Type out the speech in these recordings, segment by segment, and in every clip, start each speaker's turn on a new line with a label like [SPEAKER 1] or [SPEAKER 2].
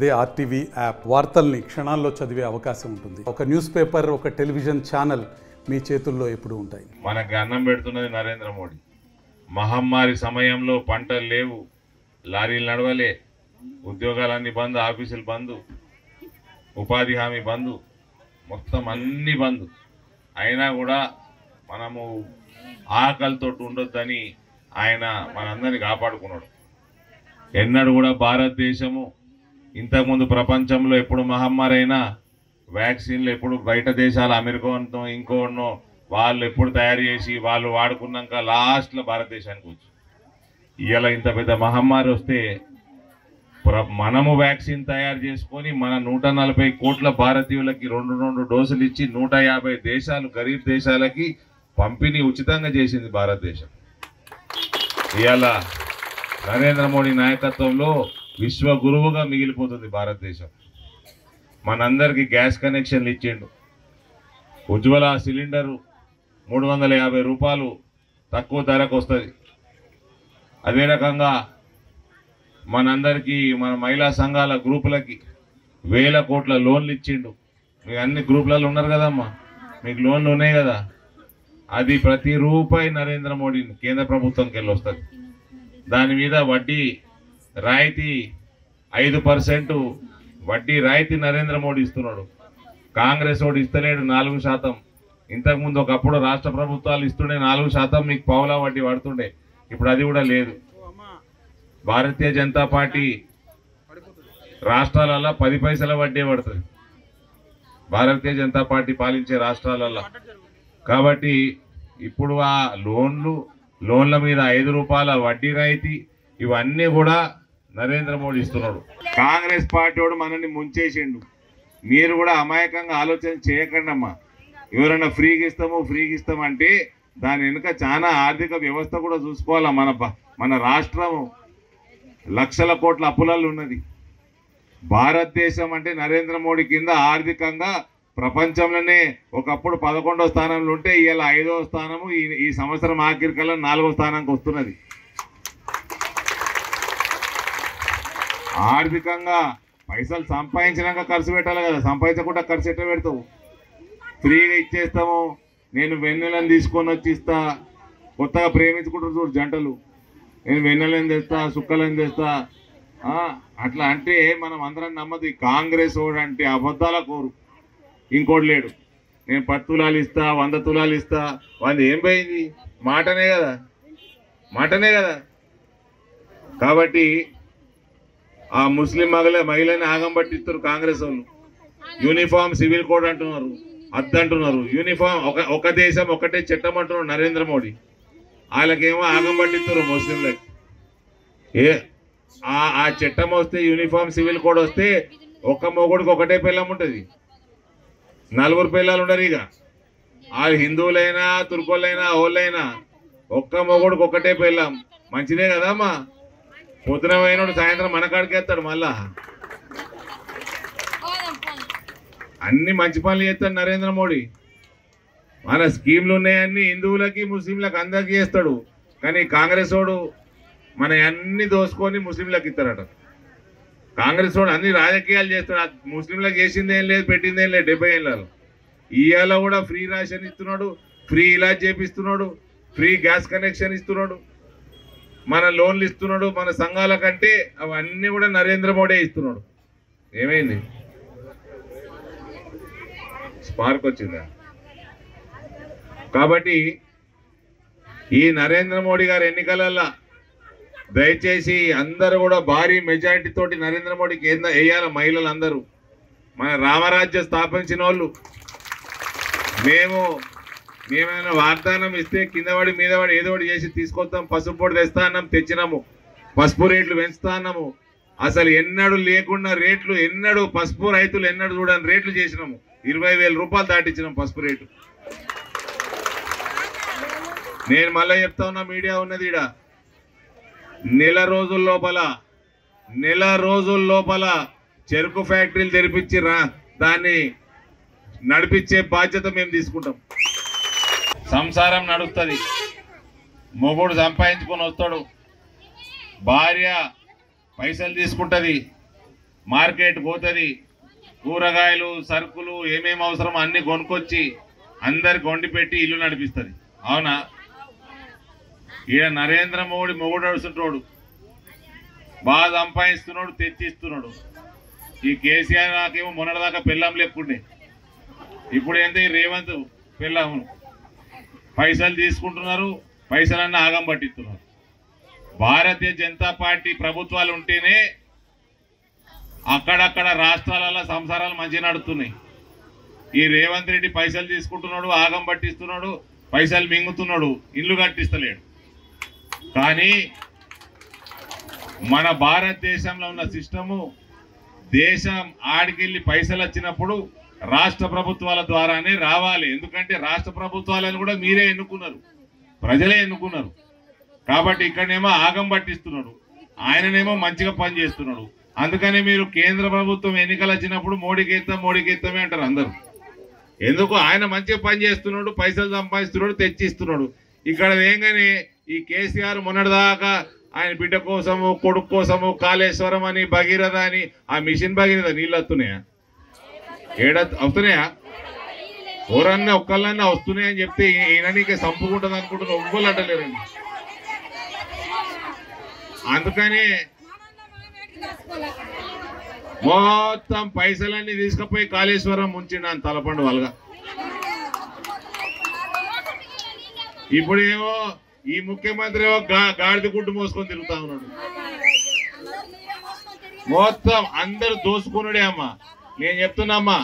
[SPEAKER 1] అదే RTV app వార్తల్ని క్షణాల్లో చదివే అవకాశం ఉంటుంది. ఒక న్యూస్ పేపర్, ఒక టెలివిజన్ ఛానల్ మీ చేతుల్లో ఎప్పుడూ ఉంటాయి.
[SPEAKER 2] మనకు అన్నం పెడుతున్నది నరేంద్ర మోడీ. మహమ్మారి సమయంలో పంటలు లేవు, లారీలు నడవలే, ఉద్యోగాలన్నీ బంద్, ఆఫీసులు బంద్, ఉపాధి హామీ బంద్, మొత్తం అన్ని బంద్. అయినా కూడా మనము ఆకలితో ఉండొద్దని ఆయన మనందరినీ కాపాడుకున్నాడు. ఎన్నడూ కూడా భారతదేశము ఇంతకుముందు ప్రపంచంలో ఎప్పుడు మహమ్మారి అయినా వ్యాక్సిన్లు ఎప్పుడు బయట దేశాలు అమెరికానో ఇంకోనో వాళ్ళు ఎప్పుడు తయారు చేసి వాళ్ళు వాడుకున్నాక లాస్ట్లో భారతదేశానికి వచ్చి ఇవాళ ఇంత పెద్ద మహమ్మారి వస్తే మనము వ్యాక్సిన్ తయారు చేసుకొని మన 140 కోట్ల భారతీయులకి 2 డోసులు ఇచ్చి 150 దేశాలు గరీబ్ దేశాలకి పంపిణీ ఉచితంగా చేసింది భారతదేశం. ఇవాళ నరేంద్ర మోడీ నాయకత్వంలో విశ్వ గురువుగా మిగిలిపోతుంది భారతదేశం. మనందరికీ గ్యాస్ కనెక్షన్లు ఇచ్చిండు. ఉజ్వల సిలిండరు 350 రూపాయలు తక్కువ ధరకు వస్తుంది. అదే రకంగా మనందరికీ మన మహిళా సంఘాల గ్రూపులకి 1000 కోట్ల లోన్లు ఇచ్చిండు. మీకు అన్ని గ్రూపులలో ఉన్నారు కదమ్మా, మీకు లోన్లు ఉన్నాయి కదా. అది ప్రతి రూపాయి నరేంద్ర మోడీ కేంద్ర ప్రభుత్వంకి వెళ్ళి వస్తుంది. దాని మీద వడ్డీ రాయితీ 5% వడ్డీ రాయితీ నరేంద్ర మోడీ ఇస్తున్నాడు. కాంగ్రెస్ వాడు ఇస్తలేడు 4%. ఇంతకుముందు ఒకప్పుడు రాష్ట్ర ప్రభుత్వాలు ఇస్తుండే 4%, మీకు పావులా వడ్డీ పడుతుండే. ఇప్పుడు అది కూడా లేదు. భారతీయ జనతా పార్టీ రాష్ట్రాలలో 10 పైసల వడ్డీ పడుతుంది భారతీయ జనతా పార్టీ పాలించే రాష్ట్రాలలో. కాబట్టి ఇప్పుడు ఆ లోన్ల మీద 5 రూపాయల వడ్డీ రాయితీ ఇవన్నీ కూడా నరేంద్ర మోడీ ఇస్తున్నాడు. కాంగ్రెస్ పార్టీ వాడు మనల్ని ముంచేసిండు. మీరు కూడా అమాయకంగా ఆలోచన చేయకండి అమ్మా. ఎవరైనా ఫ్రీగా ఇస్తామంటే దాని వెనుక చాలా ఆర్థిక వ్యవస్థ కూడా చూసుకోవాలా. మన రాష్ట్రం లక్షల కోట్ల అప్పులలో ఉన్నది. భారతదేశం అంటే నరేంద్ర మోడీ కింద ఆర్థికంగా ప్రపంచంలోనే ఒకప్పుడు 11వ స్థానంలో ఉంటే ఇవాళ 5వ స్థానము, ఈ సంవత్సరం ఆఖరికల్లా 4వ స్థానానికి వస్తున్నది. ఆర్థికంగా పైసలు సంపాదించినాక ఖర్చు పెట్టాలి కదా. సంపాదించకుండా ఖర్చు ఎట్లా పెడతావు? ఫ్రీగా ఇచ్చేస్తాము, నేను వెన్నెలను తీసుకొని వచ్చి ఇస్తా. కొత్తగా ప్రేమించుకుంటారు చూడు జంటలు, నేను వెన్నెలను తెస్తా, సుక్కలను తెస్తా, అట్లా అంటే మనం అందరం నమ్మదు. కాంగ్రెస్ వాడు అంటే అబద్ధాల కోరు, ఇంకోటి లేడు. నేను 10 తులాలు ఇస్తా, 100 తులాలు ఇస్తా. వాళ్ళు ఏం పోయింది? మాటనే కదా. కాబట్టి ఆ ముస్లిం మహిళని ఆగం పట్టిస్తారు కాంగ్రెస్ వాళ్ళు. యూనిఫామ్ సివిల్ కోడ్ అంటున్నారు, అద్దంటున్నారు. యూనిఫామ్ ఒక దేశం ఒకటే చట్టం అంటున్నారు నరేంద్ర మోడీ. వాళ్ళకేమో ఆగం పట్టిస్తారు ముస్లింలకి. ఆ చట్టం వస్తే, యూనిఫామ్ సివిల్ కోడ్ వస్తే ఒక్క మొగుడికి ఒకటే పిల్లం ఉంటుంది, 4 పిల్లలు ఉండరు. ఇక వాళ్ళు హిందువులైనా తుర్కోళ్ళైనా ఓళ్ళైనా ఒక్క మొగుడికి ఒకటే పిల్లం. మంచిదే కదమ్మా. పొద్దున పోయినోడు సాయంత్రం మన కాడికి వేస్తాడు. మళ్ళా అన్ని మంచి పనులు చేస్తాడు నరేంద్ర మోడీ. మన స్కీమ్లు ఉన్నాయన్నీ హిందువులకి ముస్లింలకు అందరికీ చేస్తాడు. కానీ కాంగ్రెస్ వాడు మన అన్ని దోసుకొని ముస్లింలకు ఇస్తారట. కాంగ్రెస్ వాడు అన్ని రాజకీయాలు చేస్తాడు. ముస్లింలకు చేసింది ఏం లేదు, పెట్టింది ఏం లేదు. 70 ఏళ్ళలో ఇవాళ కూడా ఫ్రీ రేషన్ ఇస్తున్నాడు, ఫ్రీ ఇలాజ్ చేపిస్తున్నాడు, ఫ్రీ గ్యాస్ కనెక్షన్ ఇస్తున్నాడు, మన లోన్లు ఇస్తున్నాడు. మన సంఘాల కంటే అవన్నీ కూడా నరేంద్ర మోడీ ఇస్తున్నాడు. ఏమైంది? స్పార్క్ వచ్చిందా? కాబట్టి ఈ నరేంద్ర మోడీ గారి ఎన్నికలల్లో దయచేసి అందరూ కూడా భారీ మెజారిటీ తోటి నరేంద్ర మోడీకి వేయాలి. మహిళలు అందరూ మన రామరాజ్యం స్థాపించిన వాళ్ళు. మేమైనా వాగ్దానం ఇస్తే కిందవాడి మీదవాడి ఏదో ఒకటి చేసి తీసుకొస్తాం. పసుపు పొడి తెస్తా అన్నాం, తెచ్చినాము. పసుపు రేట్లు పెంచుతా అన్నాము. అసలు ఎన్నడూ లేకుండా రేట్లు, ఎన్నడూ పసుపు రైతులు ఎన్నడూ చూడని రేట్లు చేసినాము. 20,000 రూపాయలు దాటించినాం పసుపు రేటు. నేను మళ్ళీ చెప్తా ఉన్నా, మీడియా ఉన్నది ఈడ. నెల రోజుల లోపల చెరుకు ఫ్యాక్టరీలు తెరిపించి దాన్ని నడిపించే బాధ్యత మేము తీసుకుంటాం. సంసారం నడుస్తుంది. మొగుడు సంపాదించుకొని వస్తాడు, భార్య పైసలు తీసుకుంటుంది, మార్కెట్ పోతుంది, కూరగాయలు సరుకులు ఏమేమి అవసరమో అన్ని కొనుక్కొచ్చి అందరికి వండి పెట్టి ఇల్లు నడిపిస్తుంది. అవునా? ఈయన నరేంద్ర మోడీ మొగుడు నడుస్తుంటాడు, బాగా సంపాదిస్తున్నాడు, తెచ్చిస్తున్నాడు. ఈ కేసీఆర్ నాకేమో మొన్నటిదాకా పెళ్ళాం లేకుండే, ఇప్పుడు ఏంటి రేవంత్ పెళ్ళాము పైసలు తీసుకుంటున్నారు, పైసలన్నీ ఆగం పట్టిస్తున్నారు. భారతీయ జనతా పార్టీ ప్రభుత్వాలు ఉంటేనే అక్కడక్కడ రాష్ట్రాలలో సంసారాలు మంచిగా నడుస్తున్నాయి. ఈ రేవంత్ రెడ్డి పైసలు తీసుకుంటున్నాడు, ఆగం పట్టిస్తున్నాడు, పైసలు మింగుతున్నాడు, ఇల్లు కట్టిస్తలేడు. కానీ మన భారతదేశంలో ఉన్న సిస్టము, దేశం ఆడికెళ్ళి పైసలు వచ్చినప్పుడు రాష్ట్ర ప్రభుత్వాల ద్వారానే రావాలి. ఎందుకంటే రాష్ట్ర ప్రభుత్వాలను కూడా మీరే ఎన్నుకున్నారు, ప్రజలే ఎన్నుకున్నారు. కాబట్టి ఇక్కడనేమో ఆగం పట్టిస్తున్నాడు, ఆయననేమో మంచిగా పని చేస్తున్నాడు. అందుకని మీరు కేంద్ర ప్రభుత్వం ఎన్నికలు వచ్చినప్పుడు మోడీకి ఎత్తామే అంటారు అందరూ. ఎందుకు? ఆయన మంచిగా పని చేస్తున్నాడు, పైసలు సంపాదిస్తున్నాడు, తెచ్చిస్తున్నాడు. ఇక్కడ ఏంగానే ఈ కేసీఆర్ మొన్నటిదాకా ఆయన బిడ్డ కోసము, కొడుకు కోసము కాళేశ్వరం అని, భగీరథ అని, ఆ మిషన్ భగీరథ నీళ్ళు వస్తున్నాయా? వస్తున్నాయా? ఎవరన్నా ఒక్కళ్ళన్నా వస్తున్నాయని చెప్తే ఈయన నీకే సంపుకుంటుంది అనుకుంటున్నా, ఒక్కళ్ళు అంటలేరండి. అందుకని మొత్తం పైసలన్నీ తీసుకుపోయి కాళేశ్వరం ముంచిండు అని తలపండు వాళ్ళగా. ఇప్పుడేమో ఈ ముఖ్యమంత్రి ఏమో గాడిద గుడ్డు మోసుకొని తిరుగుతా ఉన్నాడు. మొత్తం అందరు దోసుకున్నాడే అమ్మా. నేను చెప్తున్నామ్మా,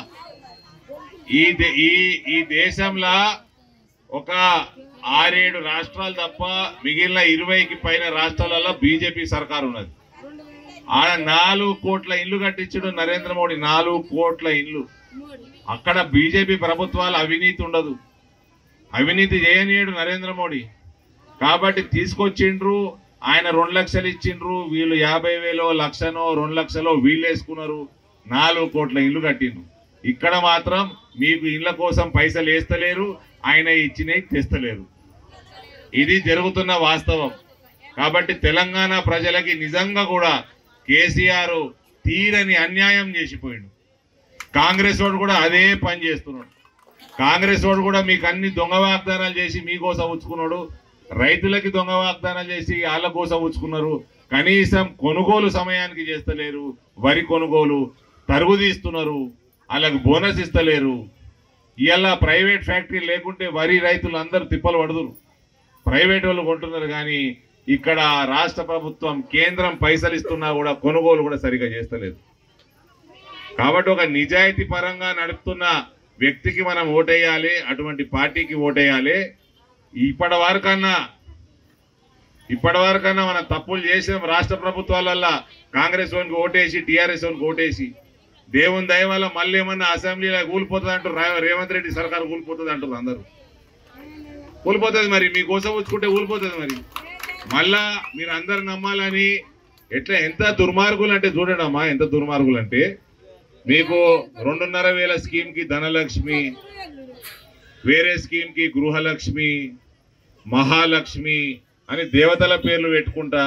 [SPEAKER 2] ఈ దేశంలో ఒక 6-7 రాష్ట్రాలు తప్ప మిగిలిన 20కి పైన రాష్ట్రాలలో బీజేపీ సర్కారు ఉన్నది. ఆడ 4 కోట్ల ఇల్లు కట్టించడు నరేంద్ర మోడీ, 4 కోట్ల ఇల్లు. అక్కడ బీజేపీ ప్రభుత్వాలు అవినీతి ఉండదు, అవినీతి చేయనీయడు నరేంద్ర మోడీ. కాబట్టి తీసుకొచ్చిండ్రు, ఆయన 2 లక్షలు ఇచ్చిండ్రు, వీళ్ళు 50,000 లక్షనో 2 లక్షలో వీళ్ళు వేసుకున్నారు, 4 కోట్ల ఇల్లు కట్టిండ్రు. ఇక్కడ మాత్రం మీకు ఇళ్ల కోసం పైసలు వేస్తలేరు, ఆయన ఇచ్చినవి తెస్తలేరు. ఇది జరుగుతున్న వాస్తవం. కాబట్టి తెలంగాణ ప్రజలకి నిజంగా కూడా కేసీఆర్ తీరని అన్యాయం చేసిపోయిండు. కాంగ్రెస్ వాడు కూడా అదే పని చేస్తున్నాడు. కాంగ్రెస్ వాడు కూడా మీకు అన్ని దొంగ వాగ్దానాలు చేసి మీకోసం ఉంచుకున్నాడు, రైతులకి దొంగ వాగ్దానాలు చేసి వాళ్ళ కోసం ఉంచుకున్నారు. కనీసం కొనుగోలు సమయానికి చేస్తలేరు, వరి కొనుగోలు తరుగు తీస్తున్నారు, వాళ్ళకి బోనస్ ఇస్తలేరు. ఇలా ప్రైవేట్ ఫ్యాక్టరీ లేకుంటే వరి రైతులు అందరూ తిప్పలు పడుతురు, ప్రైవేట్ వాళ్ళు కొంటున్నారు. కానీ ఇక్కడ రాష్ట్ర ప్రభుత్వం, కేంద్రం పైసలు ఇస్తున్నా కూడా కొనుగోలు కూడా సరిగా చేస్తలేదు. కాబట్టి ఒక నిజాయితీ పరంగా నడుపుతున్న వ్యక్తికి మనం ఓటేయాలి, అటువంటి పార్టీకి ఓటేయాలి. ఇప్పటివరకన్నా మనం తప్పులు చేసాం. రాష్ట్ర ప్రభుత్వాలల్లో కాంగ్రెస్ వానికి ఓటేసి, టీఆర్ఎస్ వానికి ఓటేసి, దేవుని దయ వల్ల మళ్ళీ ఏమన్నా అసెంబ్లీలో కూలిపోతుంది అంటారు, రేవంత్ రెడ్డి సర్కారు కూలిపోతుంది అంటారు అందరూ. కూలిపోతుంది మరి, మీకోసం వచ్చుకుంటే కూలిపోతుంది మరి. మళ్ళా మీరు అందరు నమ్మాలని ఎంత దుర్మార్గులు అంటే చూడండి అమ్మా, ఎంత దుర్మార్గులు అంటే మీకు 2,500 స్కీమ్కి ధనలక్ష్మి, వేరే స్కీమ్కి గృహలక్ష్మి, మహాలక్ష్మి అని దేవతల పేర్లు పెట్టుకుంటా,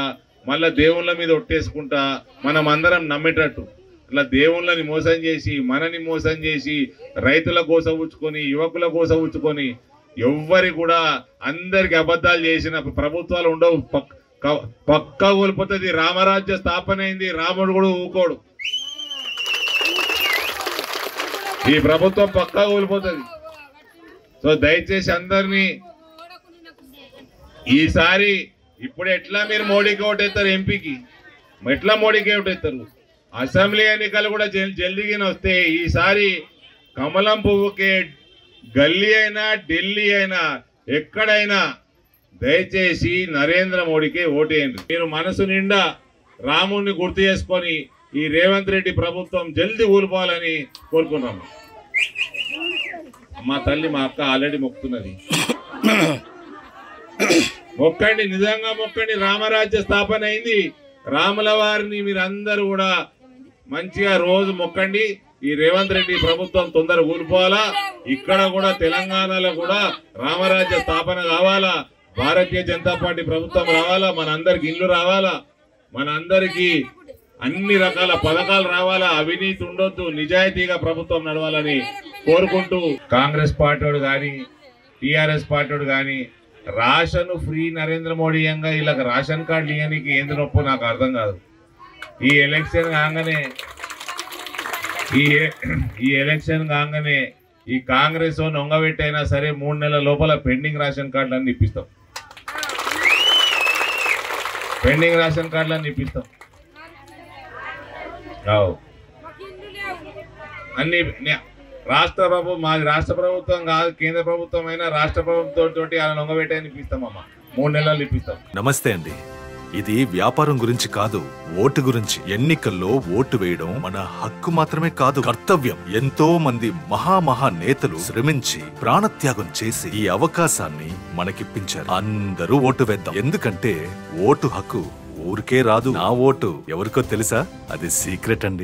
[SPEAKER 2] మళ్ళా దేవుళ్ళ మీద ఒట్టేసుకుంటా మనం అందరం నమ్మేటట్టు అట్లా దేవుళ్ళని మోసం చేసి, మనని మోసం చేసి, రైతుల కోసం ఉంచుకొని, యువకుల కోసం ఉంచుకొని, ఎవ్వరి కూడా అందరికి అబద్ధాలు చేసిన ప్రభుత్వాలు ఉండవు. పక్కా కోల్పోతుంది. రామరాజ్య స్థాపన అయింది, రాముడు కూడా ఊకోడు. ఈ ప్రభుత్వం పక్కా కోల్పోతుంది. సో దయచేసి అందరినీ ఈసారి ఇప్పుడు ఎట్లా మీరు మోడీకి ఓటేస్తారు, ఎంపీకి ఎట్లా మోడీకి ఓటేస్తారు, అసెంబ్లీ ఎన్నికలు కూడా జల్దీగా వస్తే ఈసారి కమలం పువ్వుకే గల్లీ అయినా ఢిల్లీ అయినా ఎక్కడైనా దయచేసి నరేంద్ర మోడీకే ఓటేయండి. మీరు మనసు నిండా రాముడిని గుర్తు చేసుకొని ఈ రేవంత్ రెడ్డి ప్రభుత్వం జల్దీ ఊలిపోవాలని కోరుకున్నాము. మా తల్లి, మా అక్క ఆల్రెడీ మొక్కుతున్నది. మొక్కండి, నిజంగా మొక్కండి. రామరాజ్య స్థాపన అయింది. రాముల వారిని మీరందరూ కూడా మంచిగా రోజు మొక్కండి. ఈ రేవంత్ రెడ్డి ప్రభుత్వం తొందరగా ఊలిపోవాలా. ఇక్కడ కూడా తెలంగాణలో కూడా రామరాజ్య స్థాపన కావాలా, భారతీయ జనతా పార్టీ ప్రభుత్వం రావాలా, మనందరికి ఇల్లు రావాలా, మనందరికీ అన్ని రకాల పథకాలు రావాలా, అవినీతి ఉండొద్దు, నిజాయితీగా ప్రభుత్వం నడవాలని కోరుకుంటూ కాంగ్రెస్ పార్టీ కానీ టీఆర్ఎస్ పార్టీ కానీ రేషన్ ఫ్రీ నరేంద్ర మోడీ వీళ్ళకి రేషన్ కార్డులు ఇవ్వడానికి ఏంది నొప్పో నాకు అర్థం కాదు. ఈ ఎలక్షన్ కాగానే ఈ కాంగ్రెస్ నొంగబెట్టైనా సరే 3 నెలల లోపల పెండింగ్ రేషన్ కార్డులన్నీ ఇప్పిస్తాం. అన్ని మాది రాష్ట్ర ప్రభుత్వం కాదు, కేంద్ర ప్రభుత్వం అయినా రాష్ట్ర ప్రభుత్వంతో అలా నొంగబెట్టాయని ఇప్పిస్తామమ్మా. 3 నెలలు ఇప్పిస్తాం.
[SPEAKER 3] నమస్తే అండి. ఇది వ్యాపారం గురించి కాదు, ఓటు గురించి. ఎన్నికల్లో ఓటు వేయడం మన హక్కు మాత్రమే కాదు, కర్తవ్యం. ఎంతో మంది మహా నేతలు శ్రమించి ప్రాణత్యాగం చేసి ఈ అవకాశాన్ని మనకిప్పించారు. అందరూ ఓటు వేద్దాం. ఎందుకంటే ఓటు హక్కు ఊరికే రాదు. నా ఓటు ఎవరికో తెలుసా? అది సీక్రెట్ అండి.